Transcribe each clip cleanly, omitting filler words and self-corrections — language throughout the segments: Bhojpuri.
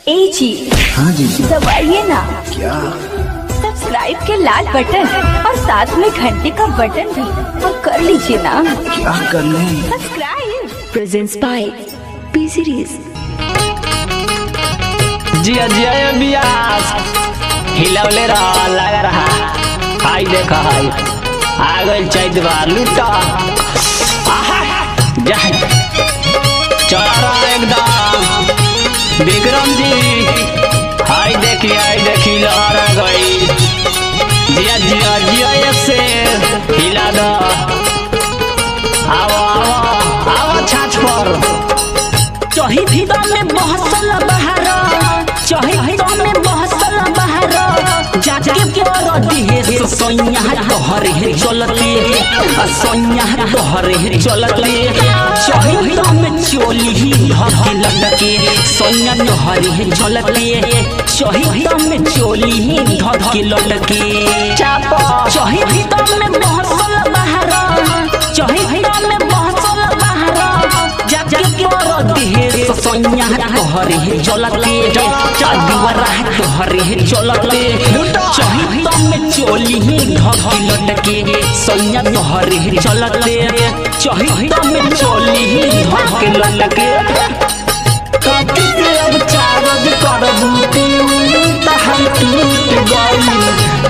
ए जी। हाँ जी। दबाइए ना। क्या? सब्सक्राइब के लाल बटन और साथ में घंटे का बटन भी और कर लीजिए ना। क्या कर लें? Subscribe. Presents by P series. जिया जिया बियास हिलौले रहा लगा रहा। हाय देखा हाय आ गइल चैत बार लूटा जा चला रहा एकदम विक्रम जी। हाय देखी लहरा गई। जिया जिया जिया से हिला दो। आओ आओ आओ छाछ पर चही भीतर में बहसल बहार चही में बहसल बहार जाके पर दिहे सोनिया तोहरे चलते सोनिया तोहरे चलते चही में चोली धके लटके सोनिया तोहरे चलते चही में चोली धके लटके चही भीतर में बहसल बहार चही में बहसल बहार जाके पर दिहे सोनिया तोहरे चलते दीवारा तोहरे चलते चही में चोली धके लटके सोनिया तोहरे चलते चही में चोली धके लटके काटी से अब चार्ज करबू तहर टूट गई।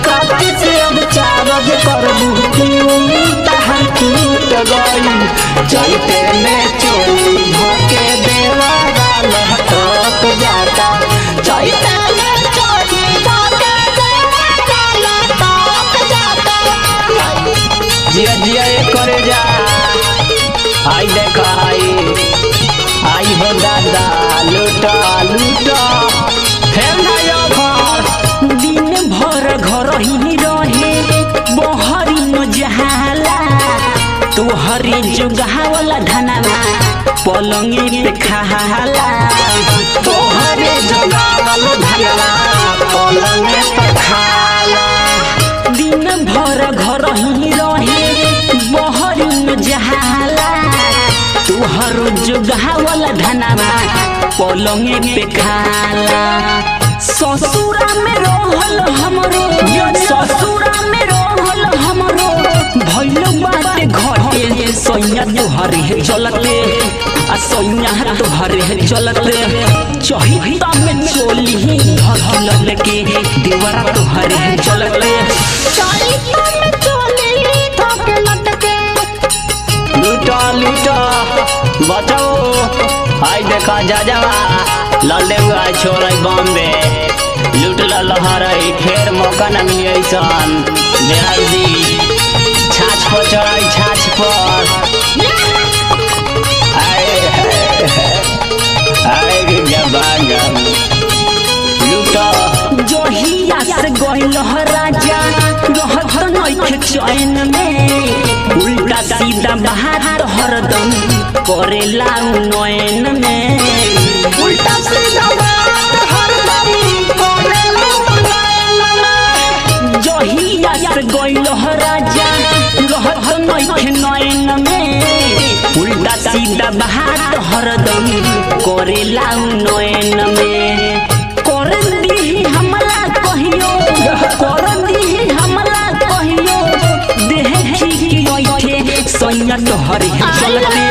काटी से अब चार्ज करबू तहर टूट गई। चलते में चोली धके देवारा लहटक जाता। चलते में चोली धके देवारा लहटक जाता। जिया जिया करे जा। आई देखा आई हो दादा लूटा लूटा फेर नया घर दिन भर घर ही रहे बहरी न जहाला तोहरे जुगावला धनवा पलंगे पे खाला तोहरे जुगावला धनवा पलंगे पे खाला दिन भर घर ही रहे बहरी न जहाला तोहर जुगावला धनवा पलंगे पे खाला। ससुरा में रहल हमरो ससुरा में रहल हमरो भइल बाटे घटे सोनिया तोहरे चलते सोनिया तोहरे चलते चही में चोली धके लटके दीवारा तोहरे चलते चही में चोली धके लटके लूटा लूटा बचाओ। हाय देखा जा जावा लल्ले हुआ छोड़ बॉम्बे लूट लहर फेर मौका न मिली ऐसन बिहार जी छाछ पर चढ़ाई छाछ पर आए जबान लूटा जोहिया से गइल राजा रहत नइखे चैन में उल्टा सीधा बहार हरदम करेला नयन में उल्टा सीधा बहार हरदम करेला नयन में। जोहिया से गइल राजा रहत नइखे नयन में उल्टा सीधा बहार हरदम करेला नयन में। कर दी हमला कहियो कर दी हमला कहियो देखी कि ओइठे सोनिया तोहरे चलते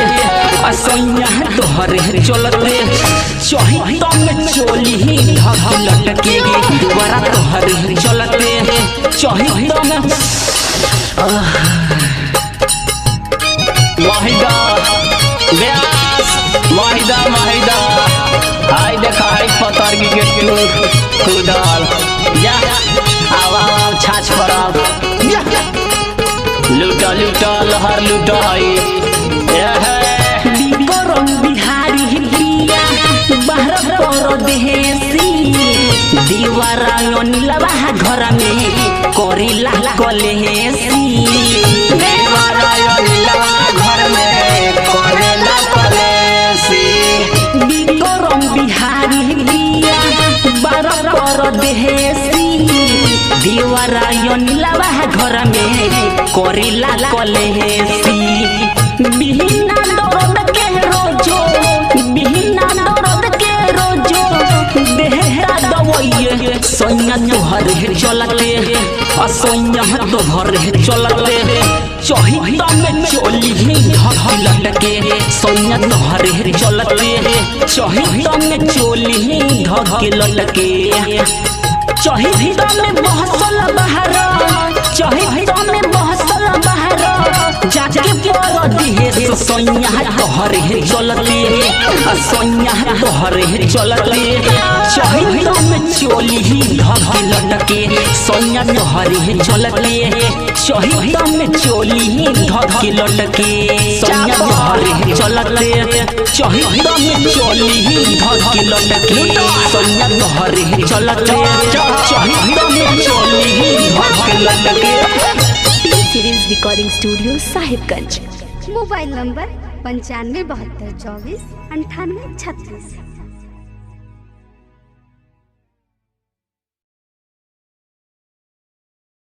सोनिया तोहरे चलते चही में चोली धके लटके दोबारा तोहरे चलते चही में महिदा व्यास महिदा हाय देखा हाय पतर की कुदाल जा आवा छाछ पर लूटा लूटा लहर लूटा विक्रम बिहारी बिया बाहर पर देसी दीवारा नीलवा घर में करेला कलेसी दीवारा नीलवा घर में करेला कलेसी। विक्रम बिहारी बिया बाहर पर देसी दीवारा नीलवा घर में करेला कलेसी। बिना दर्द के रोजो बिना दर्द के रोजो देह सोनिया तोहर है चलते सोनिया तोहर है चलते चहिता में चोली धक लटके सोनिया तोहर है चलते चहिता में चोली धक लटके चहिता में बहसल बहरा चहिता में बहसल बहरा जाके पर दिहे सोनिया तोहर है चलते सोनिया तोहर है चलते चहिता में चोली धक लटके सोनिया तोहर है चलते चहिता में चोली धक लटके सोनिया तोहर है चलते चहिता में चोली धक लटके सोनिया तोहर है चलते चहिता में चोली धक लटके। Series recording studio Sahibganj. Mobile number 9572249836।